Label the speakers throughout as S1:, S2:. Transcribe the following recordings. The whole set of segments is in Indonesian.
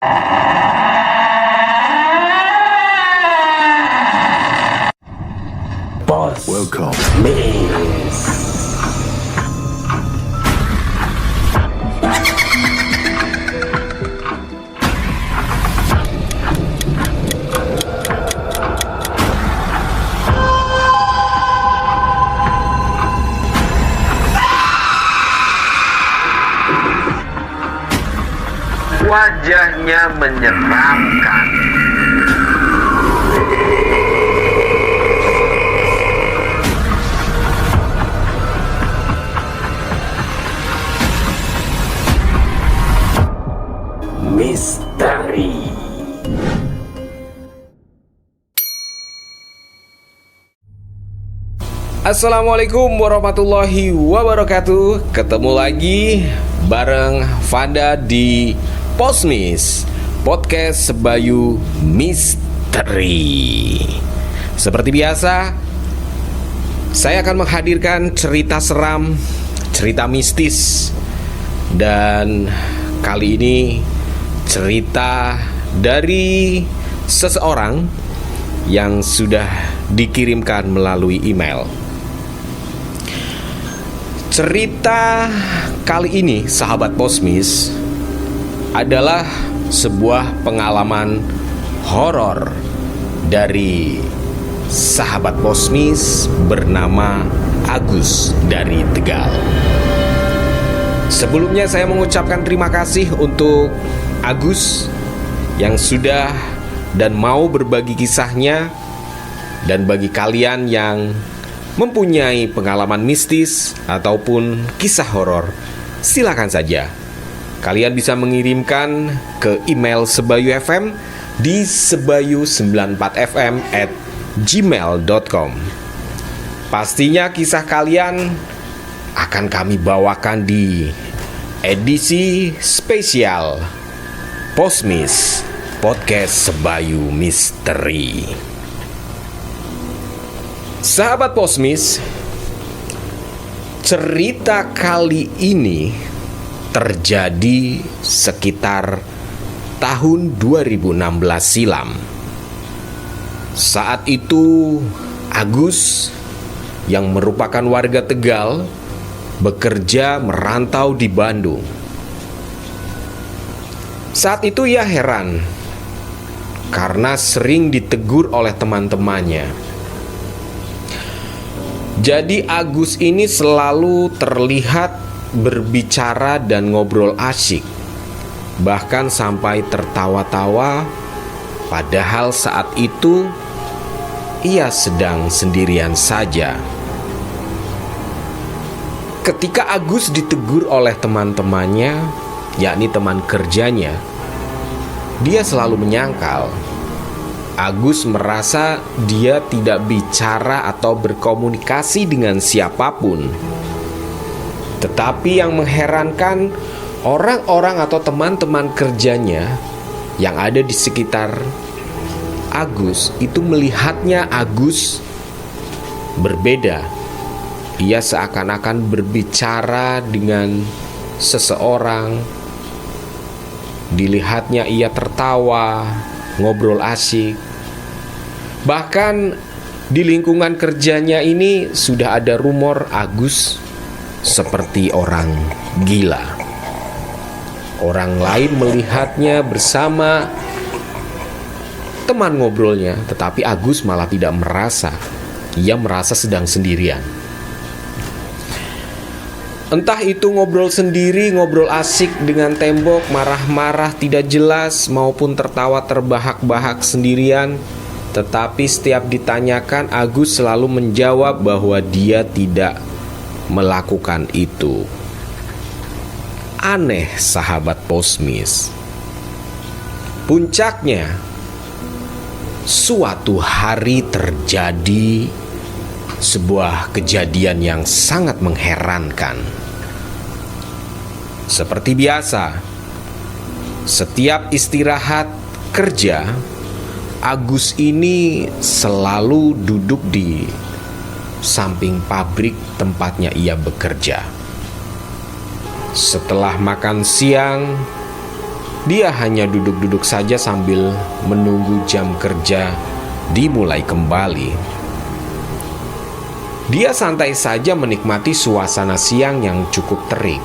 S1: Boss.
S2: Welcome.
S1: Miss.
S3: Wajahnya menyeramkan.
S1: Misteri.
S4: Assalamualaikum warahmatullahi wabarakatuh. Ketemu lagi bareng Fanda di Posmis, podcast Sebayu Misteri. Seperti biasa, saya akan menghadirkan cerita seram, cerita mistis, dan kali ini cerita dari seseorang yang sudah dikirimkan melalui email. Cerita kali ini, sahabat Posmis, adalah sebuah pengalaman horor dari sahabat Posmis bernama Agus dari Tegal. Sebelumnya saya mengucapkan terima kasih untuk Agus yang sudah dan mau berbagi kisahnya. Dan bagi kalian yang mempunyai pengalaman mistis ataupun kisah horor, silakan saja. Kalian bisa mengirimkan ke email Sebayu FM di sebayu94fm@gmail.com. Pastinya kisah kalian akan kami bawakan di edisi spesial Posmis, podcast Sebayu Misteri. Sahabat Posmis, cerita kali ini terjadi sekitar tahun 2016 silam. Saat itu Agus yang merupakan warga Tegal bekerja merantau di Bandung. Saat itu ia heran karena sering ditegur oleh teman-temannya. Jadi Agus ini selalu terlihat berbicara dan ngobrol asyik, bahkan sampai tertawa-tawa, padahal saat itu ia sedang sendirian saja. Ketika Agus ditegur oleh teman-temannya, yakni teman kerjanya, dia selalu menyangkal. Agus merasa dia tidak bicara atau berkomunikasi dengan siapapun. Tetapi yang mengherankan, orang-orang atau teman-teman kerjanya yang ada di sekitar Agus itu melihatnya Agus berbeda. Ia seakan-akan berbicara dengan seseorang. Dilihatnya ia tertawa, ngobrol asyik. Bahkan di lingkungan kerjanya ini sudah ada rumor Agus seperti orang gila. Orang lain melihatnya bersama teman ngobrolnya, tetapi Agus malah tidak merasa. Ia merasa sedang sendirian. Entah itu ngobrol sendiri, ngobrol asik dengan tembok, marah-marah tidak jelas, maupun tertawa terbahak-bahak sendirian. Tetapi setiap ditanyakan, Agus selalu menjawab bahwa dia tidak melakukan itu. Aneh, sahabat Posmis. Puncaknya, suatu hari terjadi sebuah kejadian yang sangat mengherankan. Seperti biasa, setiap istirahat kerja, Agus ini selalu duduk di samping pabrik tempatnya ia bekerja. Setelah makan siang, dia hanya duduk-duduk saja sambil menunggu jam kerja dimulai kembali. Dia santai saja menikmati suasana siang yang cukup terik.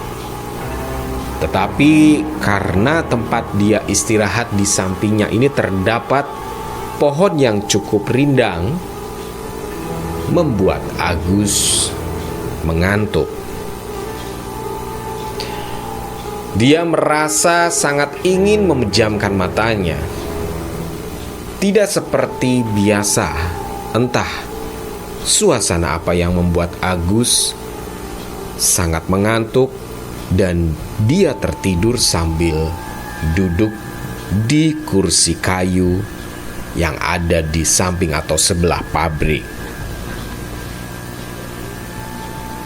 S4: Tetapi karena tempat dia istirahat di sampingnya ini terdapat pohon yang cukup rindang, membuat Agus mengantuk. Dia merasa sangat ingin memejamkan matanya. Tidak seperti biasa, entah suasana apa yang membuat Agus sangat mengantuk dan dia tertidur sambil duduk di kursi kayu yang ada di samping atau sebelah pabrik.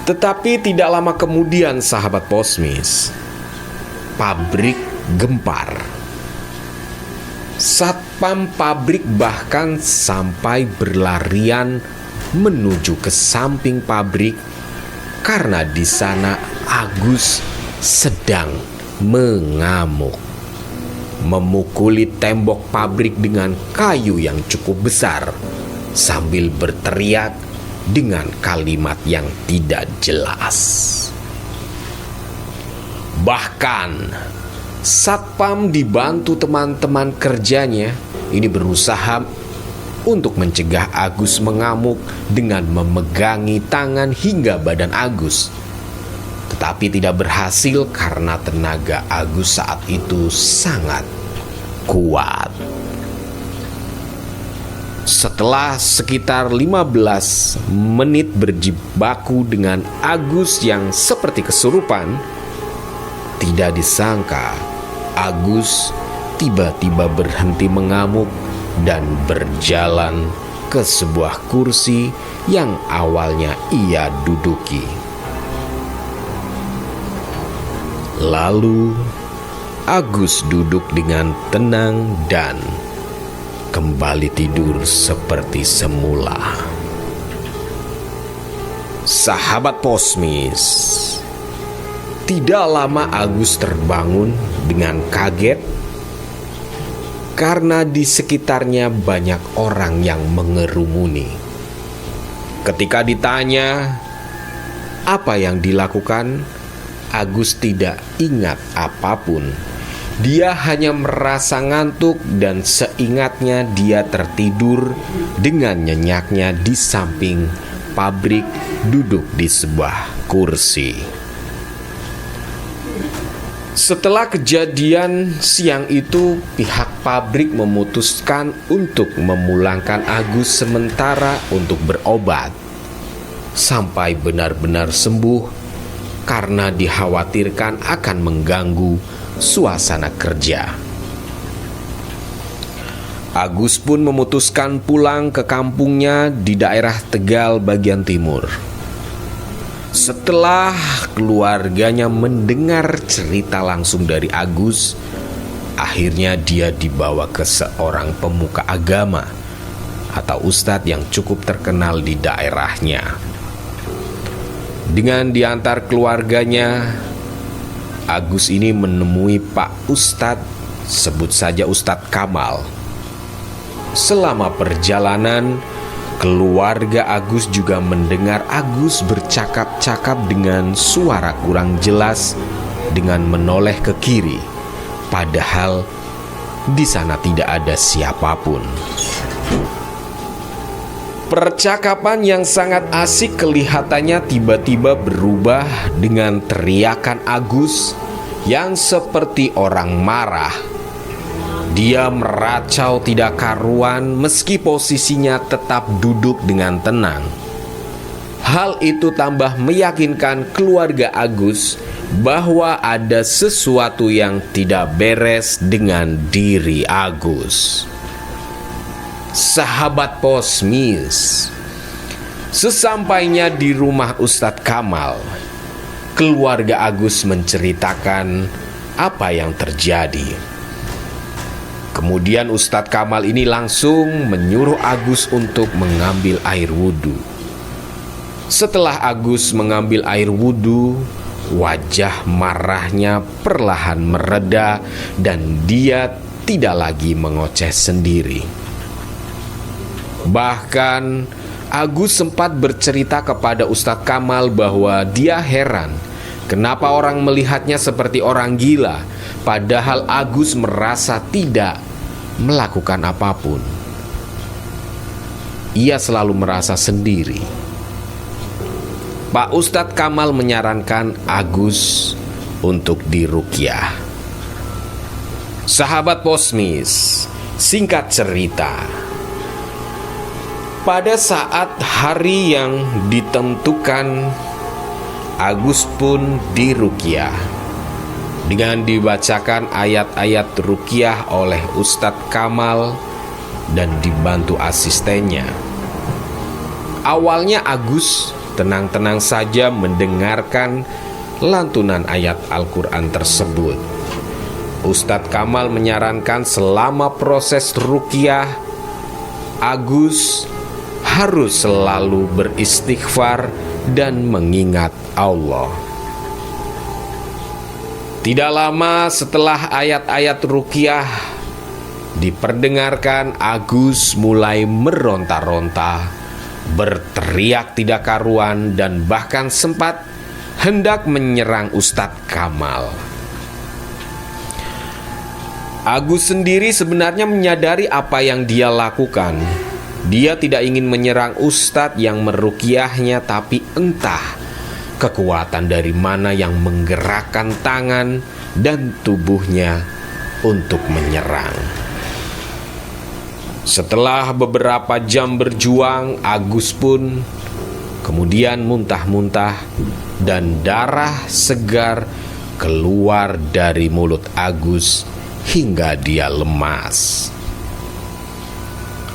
S4: Tetapi tidak lama kemudian, sahabat Posmis, pabrik gempar. Satpam pabrik bahkan sampai berlarian menuju ke samping pabrik karena di sana Agus sedang mengamuk, memukuli tembok pabrik dengan kayu yang cukup besar sambil berteriak dengan kalimat yang tidak jelas. Bahkan satpam dibantu teman-teman kerjanya ini berusaha untuk mencegah Agus mengamuk dengan memegangi tangan hingga badan Agus. Tetapi tidak berhasil karena tenaga Agus saat itu sangat kuat. Setelah sekitar 15 menit berjibaku dengan Agus yang seperti kesurupan, tidak disangka Agus tiba-tiba berhenti mengamuk dan berjalan ke sebuah kursi yang awalnya ia duduki. Lalu Agus duduk dengan tenang dan kembali tidur seperti semula. Sahabat Posmis, tidak lama Agus terbangun dengan kaget karena di sekitarnya banyak orang yang mengerumuni. Ketika ditanya apa yang dilakukan, Agus tidak ingat apapun. Dia hanya merasa ngantuk dan seingatnya dia tertidur dengan nyenyaknya di samping pabrik duduk di sebuah kursi. Setelah kejadian siang itu, pihak pabrik memutuskan untuk memulangkan Agus sementara untuk berobat sampai benar-benar sembuh karena dikhawatirkan akan mengganggu suasana kerja. Agus pun memutuskan pulang ke kampungnya di daerah Tegal bagian timur. Setelah keluarganya mendengar cerita langsung dari Agus, akhirnya dia dibawa ke seorang pemuka agama atau ustadz yang cukup terkenal di daerahnya. Dengan diantar keluarganya, Agus ini menemui Pak Ustadz, sebut saja Ustadz Kamal. Selama perjalanan, keluarga Agus juga mendengar Agus bercakap-cakap dengan suara kurang jelas dengan menoleh ke kiri, padahal di sana tidak ada siapapun. Percakapan yang sangat asik kelihatannya tiba-tiba berubah dengan teriakan Agus yang seperti orang marah. Dia meracau tidak karuan meski posisinya tetap duduk dengan tenang. Hal itu tambah meyakinkan keluarga Agus bahwa ada sesuatu yang tidak beres dengan diri Agus. Sahabat Posmis, sesampainya di rumah Ustadz Kamal, keluarga Agus menceritakan apa yang terjadi. Kemudian Ustadz Kamal ini langsung menyuruh Agus untuk mengambil air wudhu. Setelah Agus mengambil air wudhu, wajah marahnya perlahan mereda dan dia tidak lagi mengoceh sendiri. Bahkan Agus sempat bercerita kepada Ustadz Kamal bahwa dia heran kenapa orang melihatnya seperti orang gila, padahal Agus merasa tidak melakukan apapun. Ia selalu merasa sendiri. Pak Ustadz Kamal menyarankan Agus untuk diruqyah. Sahabat Posmis, singkat cerita, pada saat hari yang ditentukan, Agus pun diruqyah dengan dibacakan ayat-ayat ruqyah oleh Ustadz Kamal dan dibantu asistennya. Awalnya Agus tenang-tenang saja mendengarkan lantunan ayat Al-Quran tersebut. Ustadz Kamal menyarankan selama proses ruqyah, Agus harus selalu beristighfar dan mengingat Allah. Tidak lama setelah ayat-ayat ruqyah diperdengarkan, Agus mulai meronta-ronta, berteriak tidak karuan, dan bahkan sempat hendak menyerang Ustadz Kamal. Agus sendiri sebenarnya menyadari apa yang dia lakukan. Dia tidak ingin menyerang Ustadz yang meruqyahnya, tapi entah kekuatan dari mana yang menggerakkan tangan dan tubuhnya untuk menyerang. Setelah beberapa jam berjuang, Agus pun kemudian muntah-muntah dan darah segar keluar dari mulut Agus hingga dia lemas.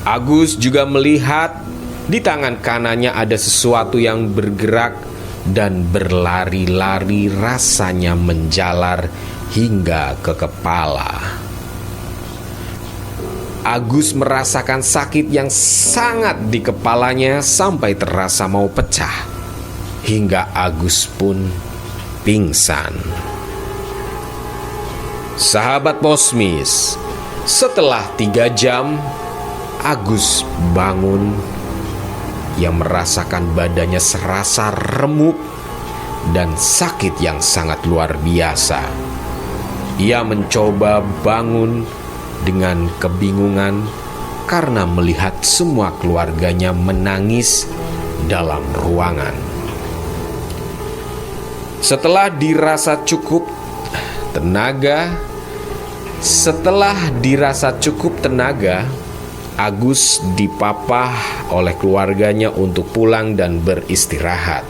S4: Agus juga melihat di tangan kanannya ada sesuatu yang bergerak dan berlari-lari, rasanya menjalar hingga ke kepala. Agus merasakan sakit yang sangat di kepalanya sampai terasa mau pecah, hingga Agus pun pingsan. Sahabat Posmis, setelah 3 jam Agus bangun. Ia merasakan badannya serasa remuk dan sakit yang sangat luar biasa. Ia mencoba bangun dengan kebingungan karena melihat semua keluarganya menangis dalam ruangan. Setelah dirasa cukup tenaga, Agus dipapah oleh keluarganya untuk pulang dan beristirahat.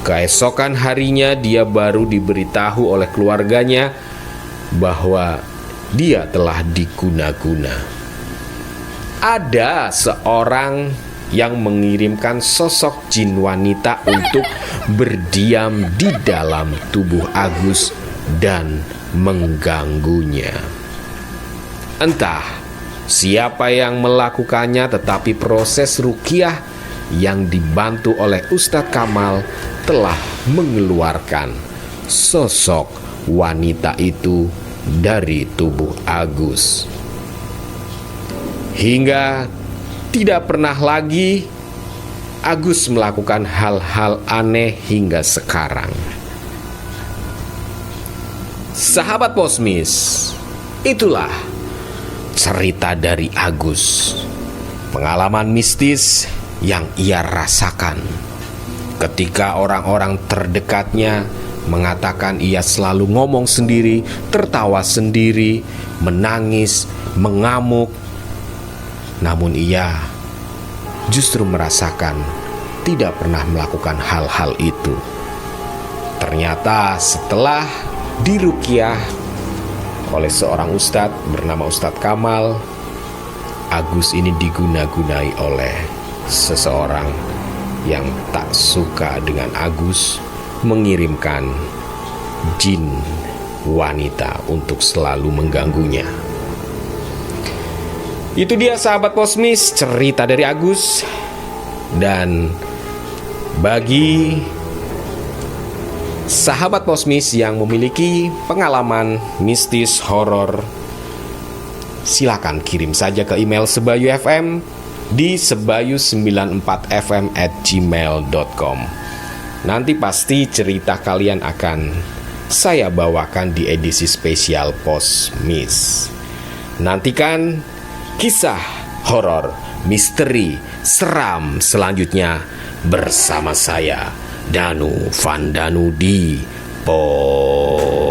S4: Keesokan harinya dia baru diberitahu oleh keluarganya bahwa dia telah diguna-guna. Ada seorang yang mengirimkan sosok jin wanita untuk berdiam di dalam tubuh Agus dan mengganggunya. Entah siapa yang melakukannya, tetapi proses ruqyah yang dibantu oleh Ustadz Kamal telah mengeluarkan sosok wanita itu dari tubuh Agus. Hingga tidak pernah lagi Agus melakukan hal-hal aneh hingga sekarang. Sahabat Posmis, itulah cerita dari Agus. Pengalaman mistis yang ia rasakan ketika orang-orang terdekatnya mengatakan ia selalu ngomong sendiri, tertawa sendiri, menangis, mengamuk. Namun ia justru merasakan tidak pernah melakukan hal-hal itu. Ternyata setelah diruqyah oleh seorang ustadz bernama Ustadz Kamal, Agus ini diguna-gunai oleh seseorang yang tak suka dengan Agus, mengirimkan jin wanita untuk selalu mengganggunya. Itu dia sahabat Posmis, cerita dari Agus. Dan bagi sahabat Posmis yang memiliki pengalaman mistis horor, silakan kirim saja ke email Sebayu FM di sebayu94fm@gmail.com. Nanti pasti cerita kalian akan saya bawakan di edisi spesial Posmis. Nantikan kisah horor, misteri, seram selanjutnya bersama saya, Danu Vandanu di Posmis.